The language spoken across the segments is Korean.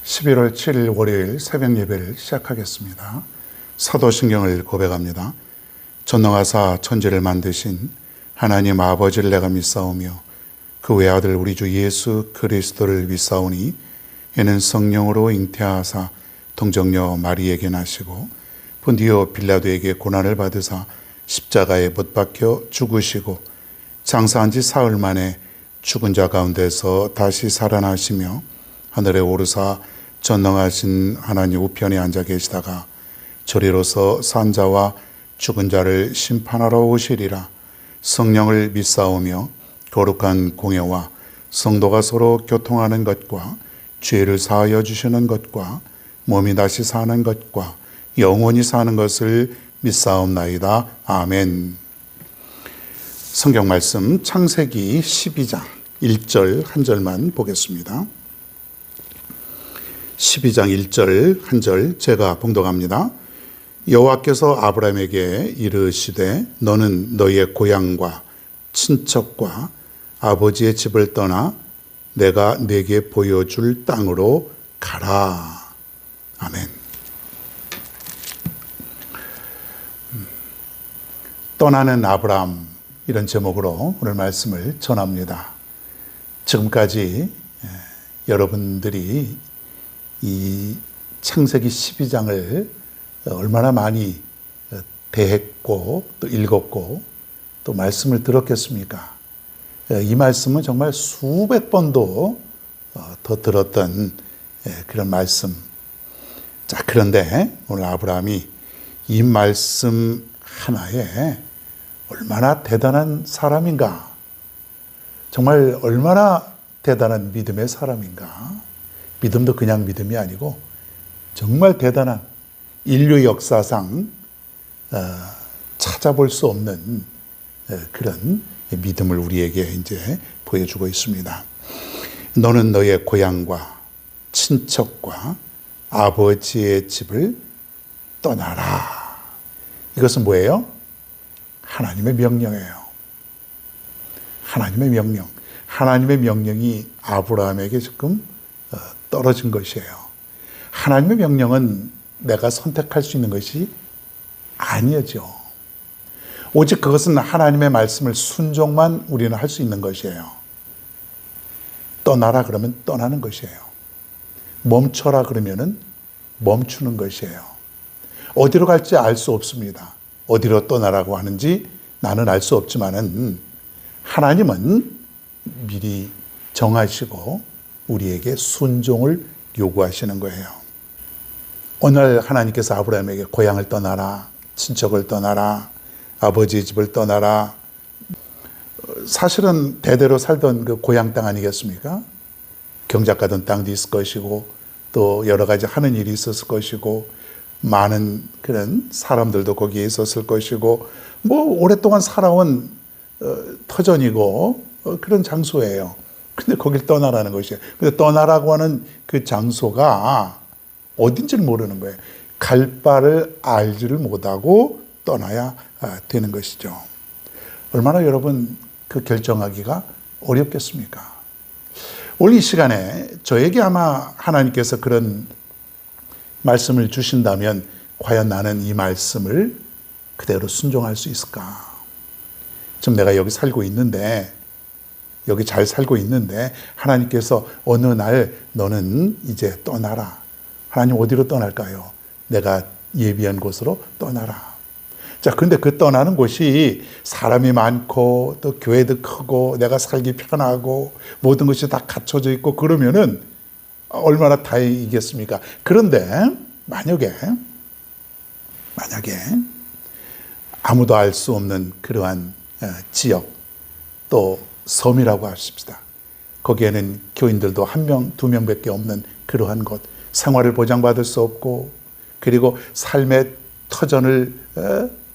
11월 7일 월요일 새벽 예배를 시작하겠습니다. 사도신경을 고백합니다. 전능하사 천지를 만드신 하나님 아버지를 내가 믿사오며 그 외아들 우리 주 예수 그리스도를 믿사오니 이는 성령으로 잉태하사 동정녀 마리에게 나시고 본디오 빌라도에게 고난을 받으사 십자가에 못 박혀 죽으시고 장사한 지 사흘 만에 죽은 자 가운데서 다시 살아나시며 하늘에 오르사 전능하신 하나님 우편에 앉아 계시다가 저리로서 산 자와 죽은 자를 심판하러 오시리라. 성령을 믿사오며 거룩한 공예와 성도가 서로 교통하는 것과 죄를 사하여 주시는 것과 몸이 다시 사는 것과 영원히 사는 것을 믿사옵나이다. 아멘. 성경 말씀 창세기 12장 1절 한 절만 보겠습니다. 12장 1절 한 절 제가 봉독합니다. 여호와께서 아브라함에게 이르시되 너는 너의 고향과 친척과 아버지의 집을 떠나 내가 네게 보여줄 땅으로 가라. 아멘. 떠나는 아브라함, 이런 제목으로 오늘 말씀을 전합니다. 지금까지 여러분들이 이 창세기 12장을 얼마나 많이 대했고 또 읽었고 또 말씀을 들었겠습니까? 이 말씀은 정말 수백 번도 더 들었던 그런 말씀. 자, 그런데 오늘 아브라함이 이 말씀 하나에 얼마나 대단한 사람인가? 정말 얼마나 대단한 믿음의 사람인가? 믿음도 그냥 믿음이 아니고 정말 대단한 인류 역사상 찾아볼 수 없는 그런 믿음을 우리에게 이제 보여주고 있습니다. 너는 너의 고향과 친척과 아버지의 집을 떠나라. 이것은 뭐예요? 하나님의 명령이에요. 하나님의 명령. 하나님의 명령이 아브라함에게 지금 떨어진 것이에요. 하나님의 명령은 내가 선택할 수 있는 것이 아니죠. 오직 그것은 하나님의 말씀을 순종만 우리는 할 수 있는 것이에요. 떠나라 그러면 떠나는 것이에요. 멈춰라 그러면은 멈추는 것이에요. 어디로 갈지 알 수 없습니다. 어디로 떠나라고 하는지 나는 알 수 없지만은 하나님은 미리 정하시고 우리에게 순종을 요구하시는 거예요. 오늘 하나님께서 아브라함에게 고향을 떠나라, 친척을 떠나라, 아버지의 집을 떠나라. 사실은 대대로 살던 그 고향 땅 아니겠습니까? 경작가던 땅도 있을 것이고 또 여러 가지 하는 일이 있었을 것이고 많은 그런 사람들도 거기에 있었을 것이고 뭐 오랫동안 살아온 터전이고 그런 장소예요. 근데 거길 떠나라는 것이에요. 근데 떠나라고 하는 그 장소가 어딘지를 모르는 거예요. 갈 바를 알지를 못하고 떠나야 되는 것이죠. 얼마나 여러분 그 결정하기가 어렵겠습니까? 오늘 이 시간에 저에게 아마 하나님께서 그런 말씀을 주신다면 과연 나는 이 말씀을 그대로 순종할 수 있을까? 지금 내가 여기 살고 있는데 여기 잘 살고 있는데 하나님께서 어느 날 너는 이제 떠나라. 하나님 어디로 떠날까요? 내가 예비한 곳으로 떠나라. 자, 근데 그 떠나는 곳이 사람이 많고 또 교회도 크고 내가 살기 편하고 모든 것이 다 갖춰져 있고 그러면은 얼마나 다행이겠습니까? 그런데 만약에 아무도 알 수 없는 그러한 지역 또 섬이라고 하십시다. 거기에는 교인들도 1명, 2명밖에 없는 그러한 곳, 생활을 보장받을 수 없고 그리고 삶의 터전을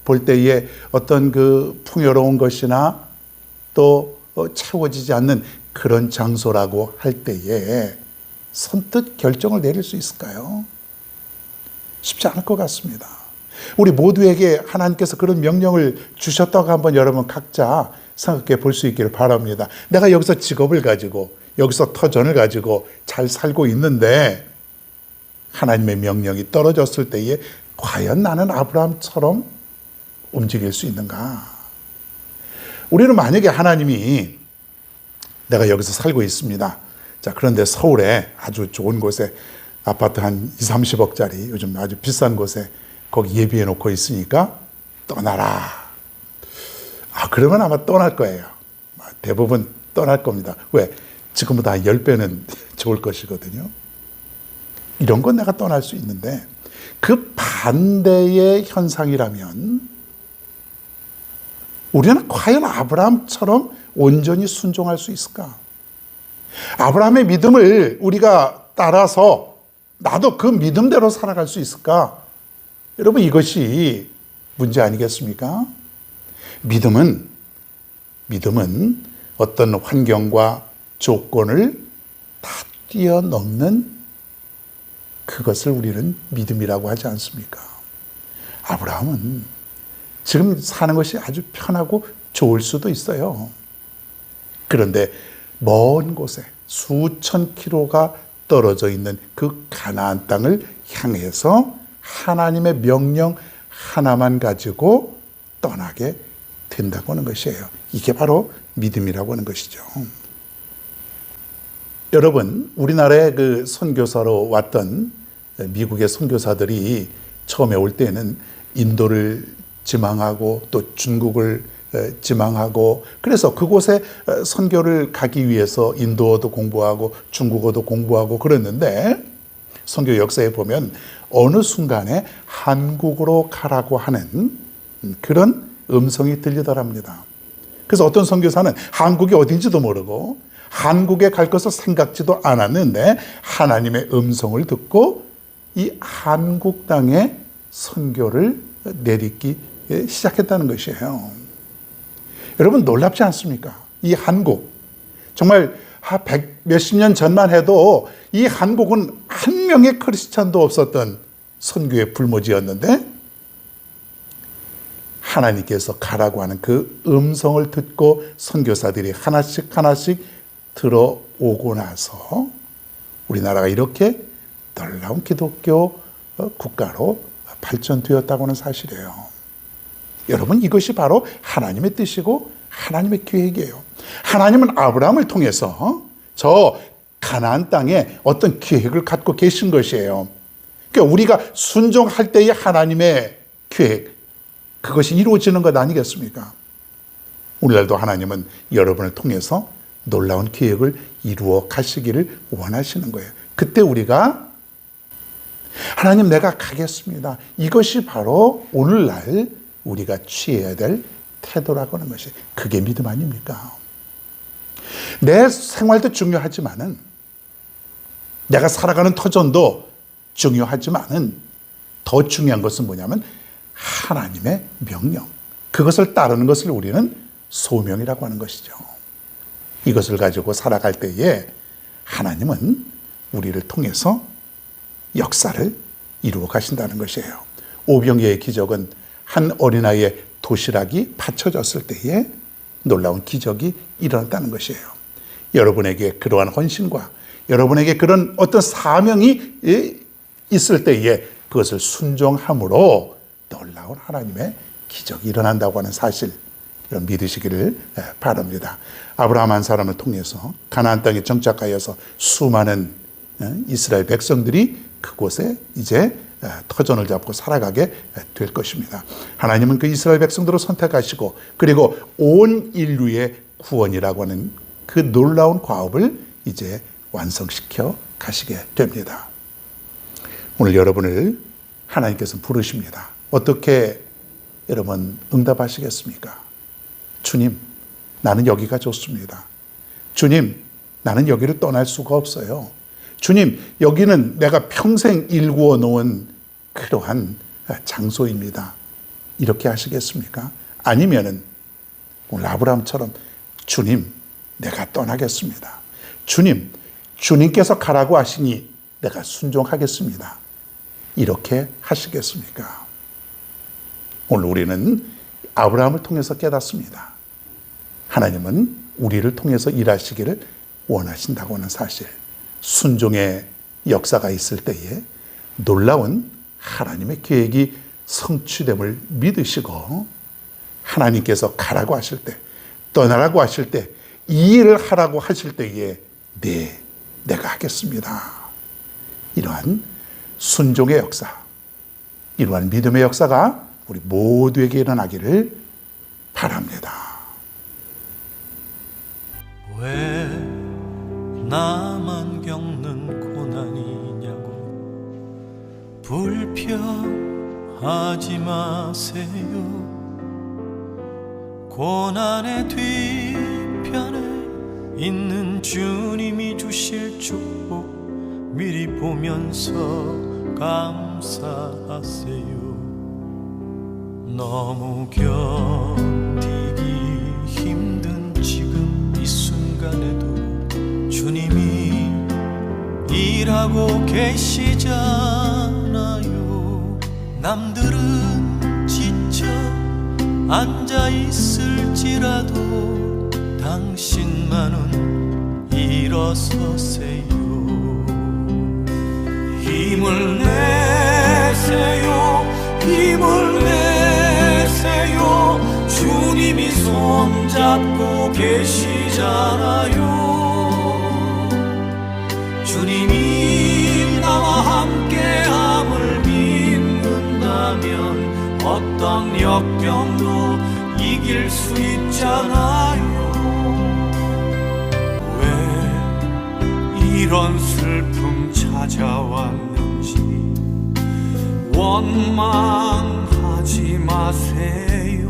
볼 때에 어떤 그 풍요로운 것이나 또 채워지지 않는 그런 장소라고 할 때에 선뜻 결정을 내릴 수 있을까요? 쉽지 않을 것 같습니다. 우리 모두에게 하나님께서 그런 명령을 주셨다고 한번 여러분 각자 생각해 볼 수 있기를 바랍니다. 내가 여기서 직업을 가지고 여기서 터전을 가지고 잘 살고 있는데 하나님의 명령이 떨어졌을 때에 과연 나는 아브라함처럼 움직일 수 있는가? 우리는 만약에 하나님이 내가 여기서 살고 있습니다. 자, 그런데 서울에 아주 좋은 곳에 아파트 한 2, 30억짜리 요즘 아주 비싼 곳에 거기 예비해 놓고 있으니까 떠나라. 그러면 아마 떠날 거예요. 대부분 떠날 겁니다. 왜? 지금보다 10배는 좋을 것이거든요. 이런 건 내가 떠날 수 있는데 그 반대의 현상이라면 우리는 과연 아브라함처럼 온전히 순종할 수 있을까? 아브라함의 믿음을 우리가 따라서 나도 그 믿음대로 살아갈 수 있을까? 여러분, 이것이 문제 아니겠습니까? 믿음은 어떤 환경과 조건을 다 뛰어넘는 그것을 우리는 믿음이라고 하지 않습니까? 아브라함은 지금 사는 것이 아주 편하고 좋을 수도 있어요. 그런데 먼 곳에 수천 킬로가 떨어져 있는 그 가나안 땅을 향해서 하나님의 명령 하나만 가지고 떠나게 된다고 하는 것이에요. 이게 바로 믿음이라고 하는 것이죠. 여러분, 우리나라에 그 선교사로 왔던 미국의 선교사들이 처음에 올 때는 인도를 지망하고 또 중국을 지망하고 그래서 그곳에 선교를 가기 위해서 인도어도 공부하고 중국어도 공부하고 그랬는데 선교 역사에 보면 어느 순간에 한국으로 가라고 하는 그런 음성이 들리더랍니다. 그래서 어떤 선교사는 한국이 어딘지도 모르고 한국에 갈 것을 생각지도 않았는데 하나님의 음성을 듣고 이 한국 땅에 선교를 내딛기 시작했다는 것이에요. 여러분, 놀랍지 않습니까? 이 한국, 정말 몇십 년 전만 해도 이 한국은 한 명의 크리스찬도 없었던 선교의 불모지였는데 하나님께서 가라고 하는 그 음성을 듣고 선교사들이 하나씩 들어오고 나서 우리나라가 이렇게 놀라운 기독교 국가로 발전되었다고 하는 사실이에요. 여러분, 이것이 바로 하나님의 뜻이고 하나님의 계획이에요. 하나님은 아브라함을 통해서 저 가나안 땅에 어떤 계획을 갖고 계신 것이에요. 그러니까 우리가 순종할 때의 하나님의 계획, 그것이 이루어지는 것 아니겠습니까? 오늘날도 하나님은 여러분을 통해서 놀라운 계획을 이루어 가시기를 원하시는 거예요. 그때 우리가 하나님, 내가 가겠습니다. 이것이 바로 오늘날 우리가 취해야 될 태도라고 하는 것이, 그게 믿음 아닙니까? 내 생활도 중요하지만은 내가 살아가는 터전도 중요하지만은 더 중요한 것은 뭐냐면 하나님의 명령, 그것을 따르는 것을 우리는 소명이라고 하는 것이죠. 이것을 가지고 살아갈 때에 하나님은 우리를 통해서 역사를 이루어 가신다는 것이에요. 오병이의 기적은 한 어린아이의 도시락이 받쳐졌을 때에 놀라운 기적이 일어났다는 것이에요. 여러분에게 그러한 헌신과 여러분에게 그런 어떤 사명이 있을 때에 그것을 순종함으로 놀라운 하나님의 기적이 일어난다고 하는 사실, 여러분 믿으시기를 바랍니다. 아브라함 한 사람을 통해서 가나안 땅에 정착하여서 수많은 이스라엘 백성들이 그곳에 이제 터전을 잡고 살아가게 될 것입니다. 하나님은 그 이스라엘 백성들을 선택하시고 그리고 온 인류의 구원이라고 하는 그 놀라운 과업을 이제 완성시켜 가시게 됩니다. 오늘 여러분을 하나님께서 부르십니다. 어떻게 여러분 응답하시겠습니까? 주님, 나는 여기가 좋습니다. 주님, 나는 여기를 떠날 수가 없어요. 주님, 여기는 내가 평생 일구어 놓은 그러한 장소입니다. 이렇게 하시겠습니까? 아니면은 오늘 아브라함처럼 주님, 내가 떠나겠습니다. 주님, 주님께서 가라고 하시니 내가 순종하겠습니다. 이렇게 하시겠습니까? 오늘 우리는 아브라함을 통해서 깨닫습니다. 하나님은 우리를 통해서 일하시기를 원하신다고 하는 사실, 순종의 역사가 있을 때에 놀라운 하나님의 계획이 성취됨을 믿으시고 하나님께서 가라고 하실 때, 떠나라고 하실 때, 이 일을 하라고 하실 때에 네, 내가 하겠습니다. 이러한 순종의 역사, 이러한 믿음의 역사가 우리 모두에게 일어나기를 바랍니다. 왜 나만 겪는 고난이냐고 불평하지 마세요. 고난의 뒤편에 있는 주님이 주실 축복 미리 보면서 감사하세요. 너무 견디기 힘든 지금 이 순간에도 주님이 일하고 계시잖아요. 남들은 지쳐 앉아 있을지라도 당신만은 일어서세요. 힘을 내세요, 힘을 내세요. 주님이 손잡고 계시잖아요. 주님이 나와 함께함을 믿는다면 어떤 역경도 이길 수 있잖아요. 왜 이런 슬픔 찾아왔는지 원망하지 마세요.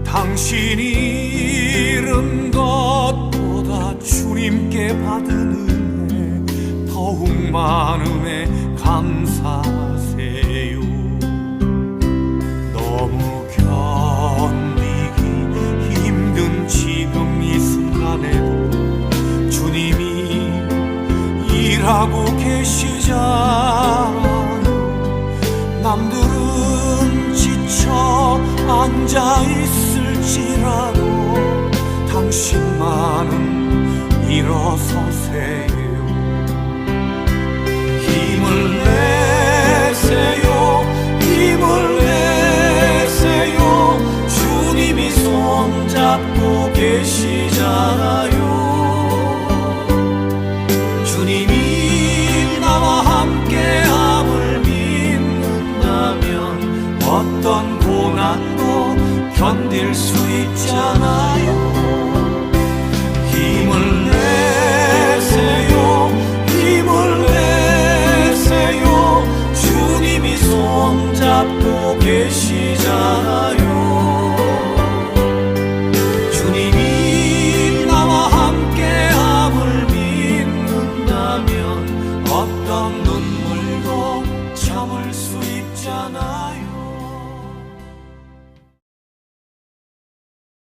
당신이 잃은 것보다 주님께 받은 은혜 더욱 많은 은혜 감사하세요. 너무 견디기 힘든 지금 이 순간에도 주님이 일하고 계시잖아요. 남들은 지쳐 앉아 있을지라도 당신만은 일어서세요. 힘을 내세요, 힘을 내세요. 주님이 손잡고 계시잖아요. 주님이 나와 함께함을 믿는다면 어떤 고난도 견딜 수 있잖아요. 힘을 내세요, 힘을 내세요. 주님이 손잡고 계시잖아요.